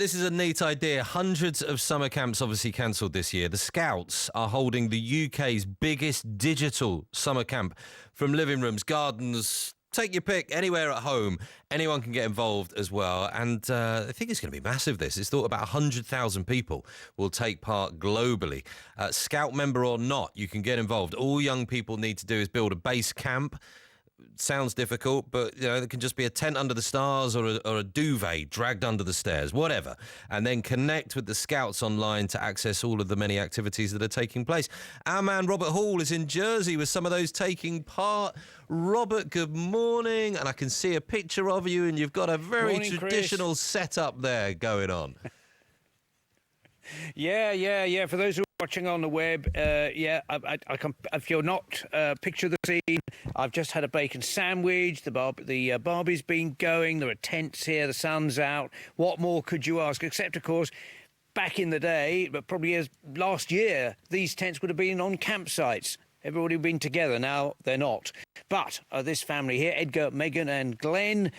this is a neat idea. Hundreds of summer camps obviously cancelled this year. The Scouts are holding the UK's biggest digital summer camp. From living rooms, gardens, take your pick, anywhere at home. Anyone can get involved as well. And I think it's going to be massive, this. It's thought about 100,000 people will take part globally. Scout member or not, you can get involved. All young people need to do is build a base camp. Sounds difficult, but it can just be a tent under the stars or a duvet dragged under the stairs, whatever. And then connect with the Scouts online to access all of the many activities that are taking place. Our man Robert Hall is in Jersey with some of those taking part. Robert, good morning. And I can see a picture of you, and you've got a very traditional setup there going on. Yeah. For those who are watching on the web, I can, if you're not picture the scene, I've just had a bacon sandwich. The barbie's been going. There are tents here. The sun's out. What more could you ask? Except, of course, back in the day, but probably as last year, these tents would have been on campsites. Everybody would have been together. Now they're not. But this family here, Edgar, Megan, and Glenn,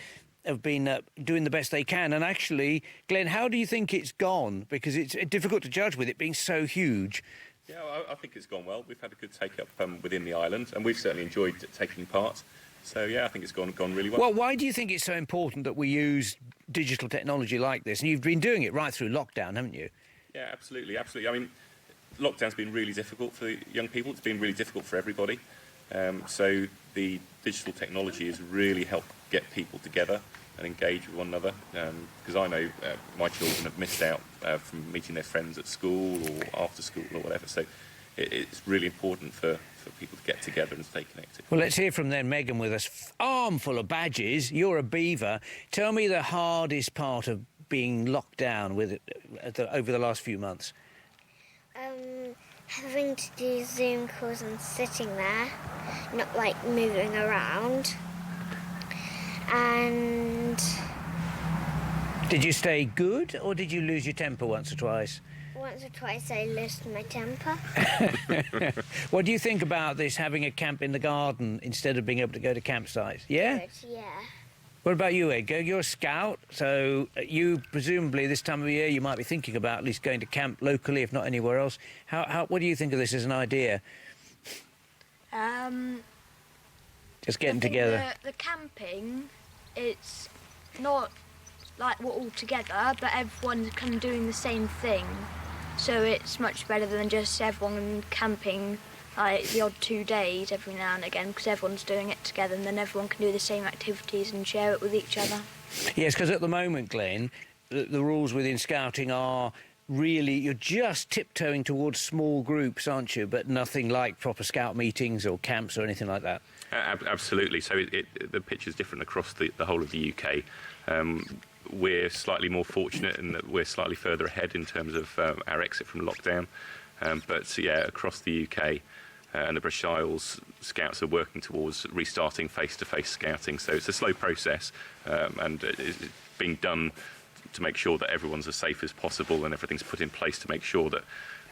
have been doing the best they can. And actually, Glenn, how do you think it's gone? Because it's difficult to judge with it being so huge. Yeah, I think it's gone well. We've had a good take-up within the island, and we've certainly enjoyed taking part. So, yeah, I think it's gone really well. Well, why do you think it's so important that we use digital technology like this? And you've been doing it right through lockdown, haven't you? Yeah, absolutely. I mean, lockdown's been really difficult for young people. It's been really difficult for everybody. So the digital technology has really helped get people together and engage with one another, because I know my children have missed out from meeting their friends at school or after school or whatever. So it's really important for people to get together and stay connected. Well, let's hear from then Megan with a armful of badges. You're a beaver. Tell me the hardest part of being locked down with over the last few months. Having to do Zoom calls and sitting there, not moving around. And did you stay good, or did you lose your temper once or twice? Once or twice I lost my temper. What do you think about this, having a camp in the garden instead of being able to go to campsites? Yeah? Good, yeah. What about you, Edgar? You're a scout, so you presumably this time of year you might be thinking about at least going to camp locally, if not anywhere else. What do you think of this as an idea? Just getting together. The camping, it's not like we're all together, but everyone's kind of doing the same thing. So it's much better than just everyone camping like the odd 2 days every now and again, because everyone's doing it together, and then everyone can do the same activities and share it with each other. Yes, because at the moment, Glenn, the rules within scouting are really, you're just tiptoeing towards small groups, aren't you? But nothing like proper scout meetings or camps or anything like that. Absolutely. So the picture's different across the whole of the UK. We're slightly more fortunate in that we're slightly further ahead in terms of our exit from lockdown. But yeah, across the UK and the British Isles, Scouts are working towards restarting face-to-face scouting. So it's a slow process, and it's being done to make sure that everyone's as safe as possible and everything's put in place to make sure that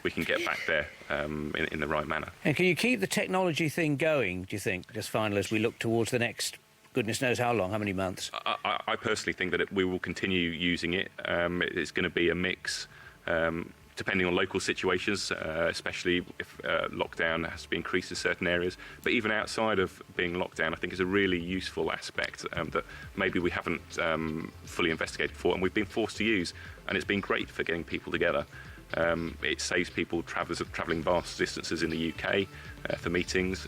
we can get back there in the right manner. And can you keep the technology thing going, do you think, just finally, as we look towards the next, goodness knows how long, how many months? I personally think that we will continue using it. It's going to be a mix, depending on local situations, especially if lockdown has to be increased in certain areas. But even outside of being locked down, I think is a really useful aspect that maybe we haven't fully investigated before, and we've been forced to use, and it's been great for getting people together. It saves people travelling vast distances in the UK for meetings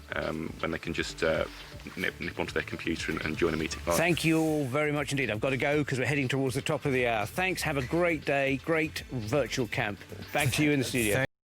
when they can just nip onto their computer and join a meeting. Thank you all very much indeed. I've got to go because we're heading towards the top of the hour. Thanks. Have a great day. Great virtual camp. Back to you in the studio.